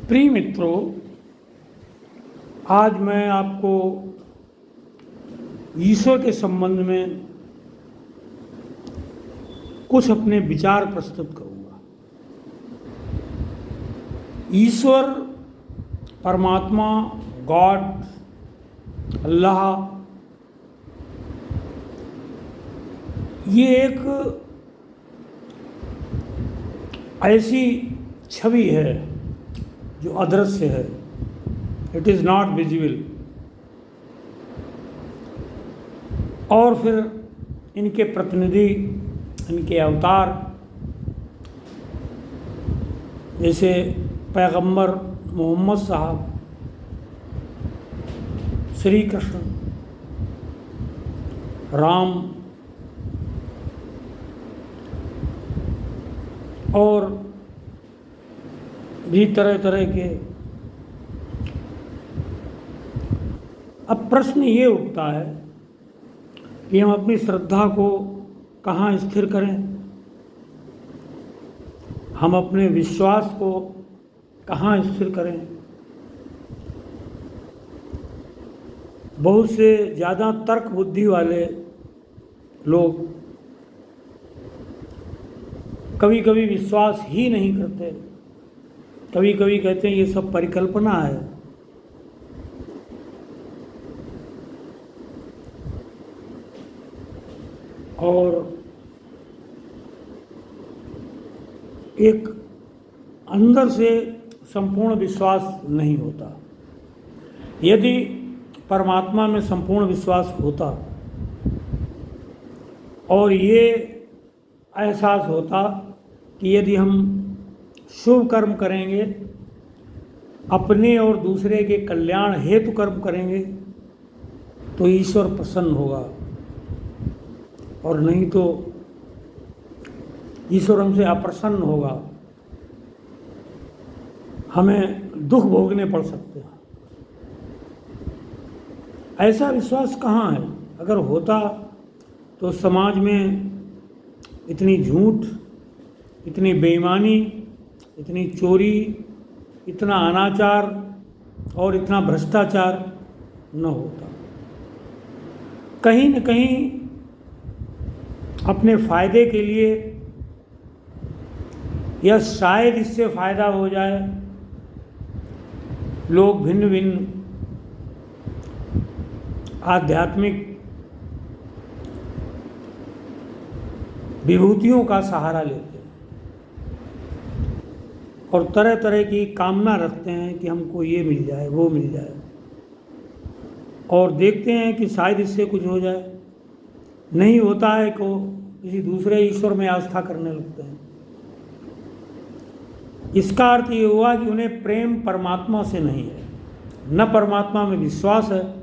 प्रिय मित्रों, आज मैं आपको ईश्वर के संबंध में कुछ अपने विचार प्रस्तुत करूंगा। ईश्वर, परमात्मा, गॉड, अल्लाह, ये एक ऐसी छवि है जो अदृश्य है। It is not visible. और फिर इनके प्रतिनिधि, इनके अवतार, जैसे पैगंबर मोहम्मद साहब, श्री कृष्ण, राम, और भी तरह तरह के। अब प्रश्न ये उठता है कि हम अपनी श्रद्धा को कहाँ स्थिर करें, हम अपने विश्वास को कहाँ स्थिर करें। बहुत से ज़्यादा तर्क बुद्धि वाले लोग कभी कभी विश्वास ही नहीं करते, कभी कभी कहते हैं ये सब परिकल्पना है। और एक अंदर से संपूर्ण विश्वास नहीं होता। यदि परमात्मा में संपूर्ण विश्वास होता और ये एहसास होता कि यदि हम शुभ कर्म करेंगे, अपने और दूसरे के कल्याण हेतु कर्म करेंगे, तो ईश्वर प्रसन्न होगा, और नहीं तो ईश्वर हमसे अप्रसन्न होगा, हमें दुख भोगने पड़ सकते हैं। ऐसा विश्वास कहाँ है? अगर होता तो समाज में इतनी झूठ, इतनी बेईमानी, इतनी चोरी, इतना अनाचार और इतना भ्रष्टाचार न होता। कहीं न कहीं अपने फायदे के लिए, या शायद इससे फायदा हो जाए, लोग भिन्न भिन्न आध्यात्मिक विभूतियों का सहारा लेते हैं और तरह तरह की कामना रखते हैं कि हमको ये मिल जाए, वो मिल जाए, और देखते हैं कि शायद इससे कुछ हो जाए। नहीं होता है को किसी दूसरे ईश्वर में आस्था करने लगते हैं। इसका अर्थ ये हुआ कि उन्हें प्रेम परमात्मा से नहीं है, न परमात्मा में विश्वास है,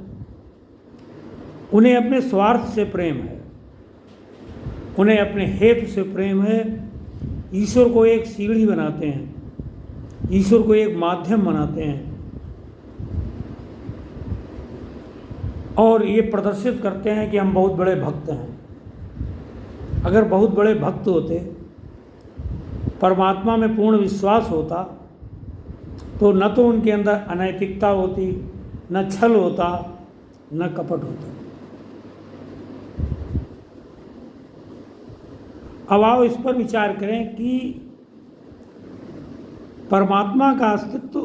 उन्हें अपने स्वार्थ से प्रेम है, उन्हें अपने हेतु से प्रेम है। ईश्वर को एक सीढ़ी बनाते हैं, ईश्वर को एक माध्यम बनाते हैं, और ये प्रदर्शित करते हैं कि हम बहुत बड़े भक्त हैं। अगर बहुत बड़े भक्त होते, परमात्मा में पूर्ण विश्वास होता, तो न तो उनके अंदर अनैतिकता होती, न छल होता, न कपट होता। अब आओ इस पर विचार करें कि परमात्मा का अस्तित्व,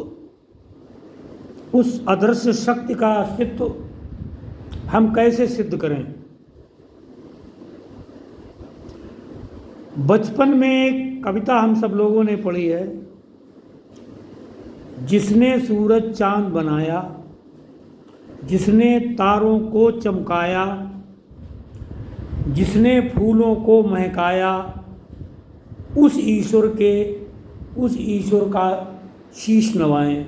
उस अदृश्य शक्ति का अस्तित्व हम कैसे सिद्ध करें। बचपन में एक कविता हम सब लोगों ने पढ़ी है, जिसने सूरज चांद बनाया, जिसने तारों को चमकाया, जिसने फूलों को महकाया, उस ईश्वर का शीश नवाएं।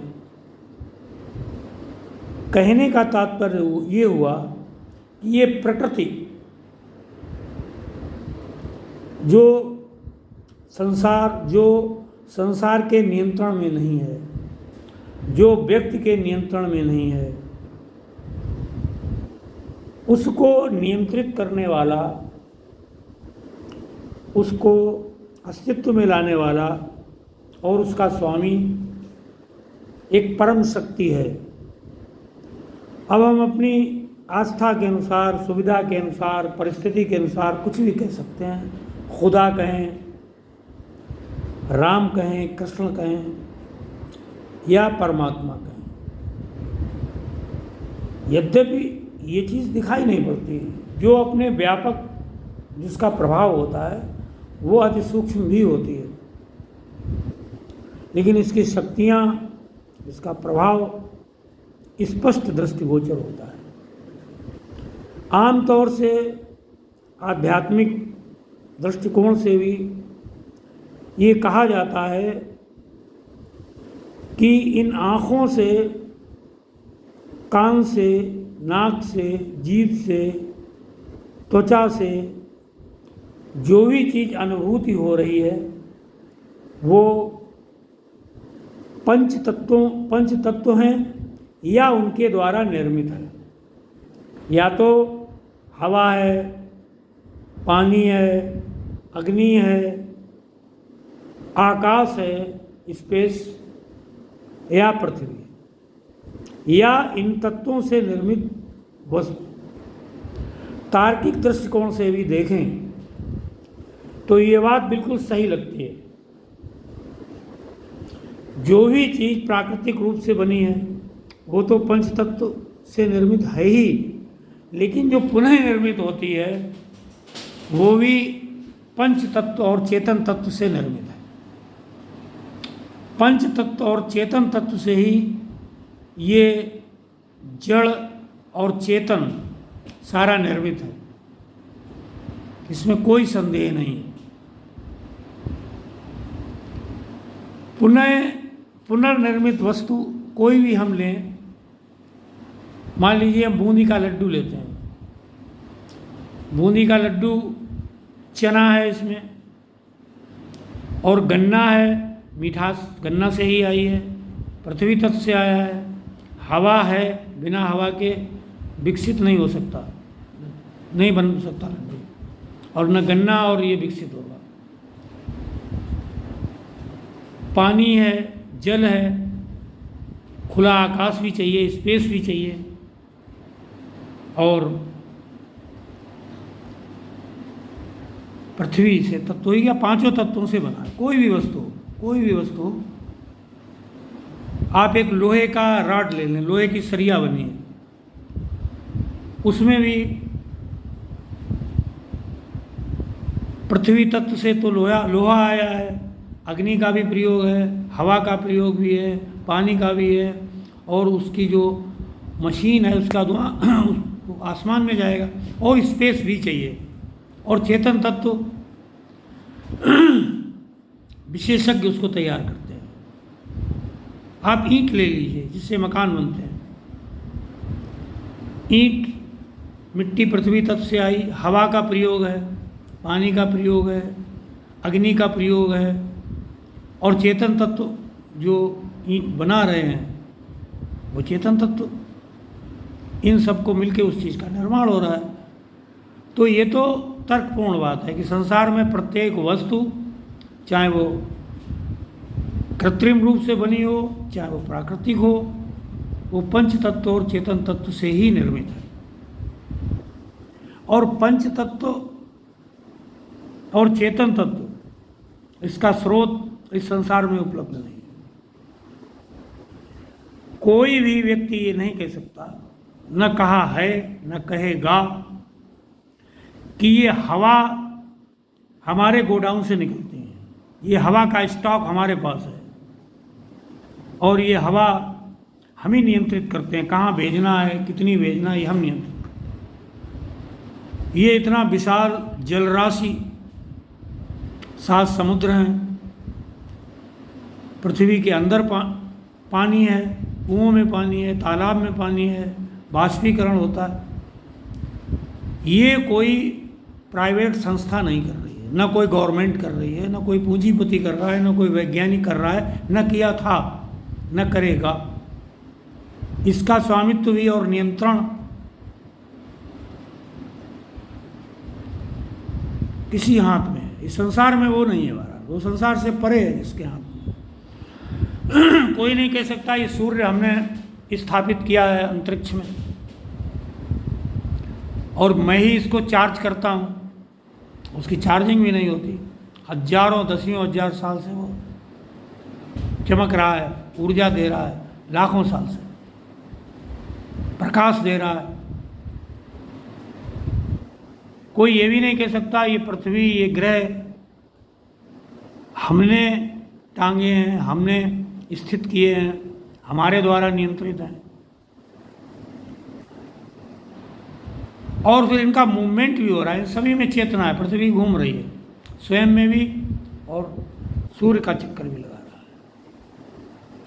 कहने का तात्पर्य ये हुआ कि ये प्रकृति जो संसार के नियंत्रण में नहीं है, जो व्यक्ति के नियंत्रण में नहीं है, उसको नियंत्रित करने वाला, उसको अस्तित्व में लाने वाला और उसका स्वामी एक परम शक्ति है। अब हम अपनी आस्था के अनुसार, सुविधा के अनुसार, परिस्थिति के अनुसार कुछ भी कह सकते हैं। खुदा कहें, राम कहें, कृष्ण कहें या परमात्मा कहें। यद्यपि ये चीज़ दिखाई नहीं पड़ती, जो अपने व्यापक जिसका प्रभाव होता है वो अति सूक्ष्म भी होती है, लेकिन इसकी शक्तियाँ, इसका प्रभाव स्पष्ट दृष्टिगोचर होता है। आमतौर से आध्यात्मिक दृष्टिकोण से भी ये कहा जाता है कि इन आँखों से, कान से, नाक से, जीभ से, त्वचा से जो भी चीज़ अनुभूति हो रही है वो पंच तत्व हैं या उनके द्वारा निर्मित है। या तो हवा है, पानी है, अग्नि है, आकाश है, स्पेस, या पृथ्वी, या इन तत्वों से निर्मित वस्तु। तार्किक दृष्टिकोण से भी देखें तो ये बात बिल्कुल सही लगती है। जो भी चीज़ प्राकृतिक रूप से बनी है वो तो पंच तत्व से निर्मित है ही, लेकिन जो पुनः निर्मित होती है वो भी पंच तत्व और चेतन तत्व से निर्मित है। पंच तत्व और चेतन तत्व से ही ये जड़ और चेतन सारा निर्मित है, इसमें कोई संदेह नहीं। पुनर्निर्मित वस्तु कोई भी हम लें, मान लीजिए हम बूंदी का लड्डू लेते हैं। बूंदी का लड्डू चना है इसमें, और गन्ना है, मिठास गन्ना से ही आई है, पृथ्वी तत्व से आया है। हवा है, बिना हवा के विकसित नहीं हो सकता, नहीं बन सकता लड्डू, और न गन्ना और ये विकसित होगा। पानी है, जल है, खुला आकाश भी चाहिए, स्पेस भी चाहिए, और पृथ्वी से तत्व ही क्या पांचों तत्वों से बना है। कोई भी वस्तु आप एक लोहे का रॉड ले लें, लोहे की सरिया बनी है, उसमें भी पृथ्वी तत्व से तो लोहा आया है, अग्नि का भी प्रयोग है, हवा का प्रयोग भी है, पानी का भी है, और उसकी जो मशीन है उसका धुआं आसमान में जाएगा, और स्पेस भी चाहिए। और चेतन तत्व विशेषज्ञ उसको तैयार करते हैं। आप ईंट ले लीजिए जिससे मकान बनते हैं। ईंट मिट्टी पृथ्वी तत्व से आई, हवा का प्रयोग है, पानी का प्रयोग है, अग्नि का प्रयोग है, और चेतन तत्व जो ईंट बना रहे हैं वो चेतन तत्व, इन सबको मिलके उस चीज़ का निर्माण हो रहा है। तो ये तो तर्कपूर्ण बात है कि संसार में प्रत्येक वस्तु, चाहे वो कृत्रिम रूप से बनी हो चाहे वो प्राकृतिक हो, वो पंच तत्व और चेतन तत्व से ही निर्मित है। और पंच तत्व और चेतन तत्व, इसका स्रोत इस संसार में उपलब्ध नहीं है। कोई भी व्यक्ति ये नहीं कह सकता, न कहा है न कहेगा, कि ये हवा हमारे गोडाउन से निकलती है, ये हवा का स्टॉक हमारे पास है, और ये हवा हम ही नियंत्रित करते हैं, कहाँ भेजना है, कितनी भेजना है, ये हम नियंत्रित करते हैं। ये इतना विशाल जल राशि, 7 समुद्र हैं, पृथ्वी के अंदर पानी है, कुओं में पानी है, तालाब में पानी है, बाष्पीकरण होता है। ये कोई प्राइवेट संस्था नहीं कर रही है, न कोई गवर्नमेंट कर रही है, न कोई पूंजीपति कर रहा है, न कोई वैज्ञानिक कर रहा है, न किया था, न करेगा। इसका स्वामित्व भी और नियंत्रण किसी हाथ में है। इस संसार में वो नहीं है महाराज, वो संसार से परे है जिसके हाथ में। कोई नहीं कह सकता ये सूर्य हमने स्थापित किया है अंतरिक्ष में और मैं ही इसको चार्ज करता हूँ, उसकी चार्जिंग भी नहीं होती। हजारों दसियों हजार साल से वो चमक रहा है, ऊर्जा दे रहा है, लाखों साल से प्रकाश दे रहा है। कोई ये भी नहीं कह सकता ये पृथ्वी, ये ग्रह हमने टांगे हैं, हमने स्थित किए हैं, हमारे द्वारा नियंत्रित हैं। और फिर इनका मूवमेंट भी हो रहा है, सभी में चेतना है, पृथ्वी घूम रही है स्वयं में भी और सूर्य का चक्कर भी लगा रहा है।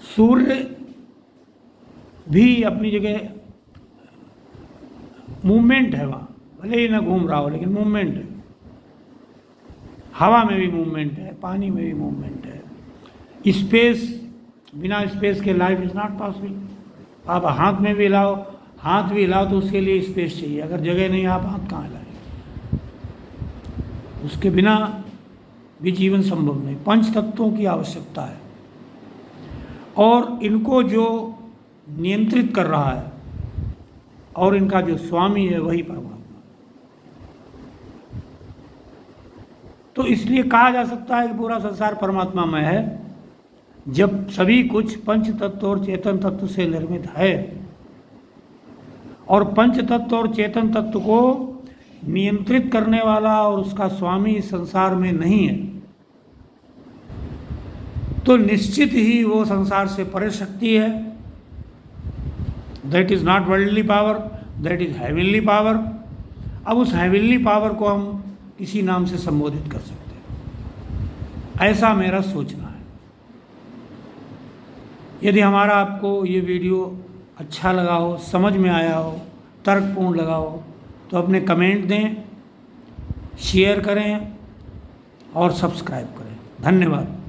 सूर्य भी अपनी जगह मूवमेंट है, वहाँ भले ही ना घूम रहा हो लेकिन मूवमेंट है। हवा में भी मूवमेंट है, पानी में भी मूवमेंट है। स्पेस, बिना स्पेस के लाइफ इज़ नॉट पॉसिबल। आप हाथ में भी हिलाओ, हाथ भी हिलाओ तो उसके लिए स्पेस चाहिए, अगर जगह नहीं आप हाथ कहाँ हिलाएंगे? उसके बिना भी जीवन संभव नहीं। पंच तत्वों की आवश्यकता है और इनको जो नियंत्रित कर रहा है और इनका जो स्वामी है वही परमात्मा। तो इसलिए कहा जा सकता है कि पूरा संसार परमात्मा में है। जब सभी कुछ पंच तत्व और चेतन तत्व से निर्मित है और पंच तत्व और चेतन तत्व को नियंत्रित करने वाला और उसका स्वामी इस संसार में नहीं है, तो निश्चित ही वो संसार से परे शक्ति है। That is not worldly power, that is heavenly power. अब उस हेवनली पावर को हम किसी नाम से संबोधित कर सकते हैं, ऐसा मेरा सोचना है। यदि हमारा आपको ये वीडियो अच्छा लगा हो, समझ में आया हो, तर्कपूर्ण लगा हो तो अपने कमेंट दें, शेयर करें और सब्सक्राइब करें। धन्यवाद।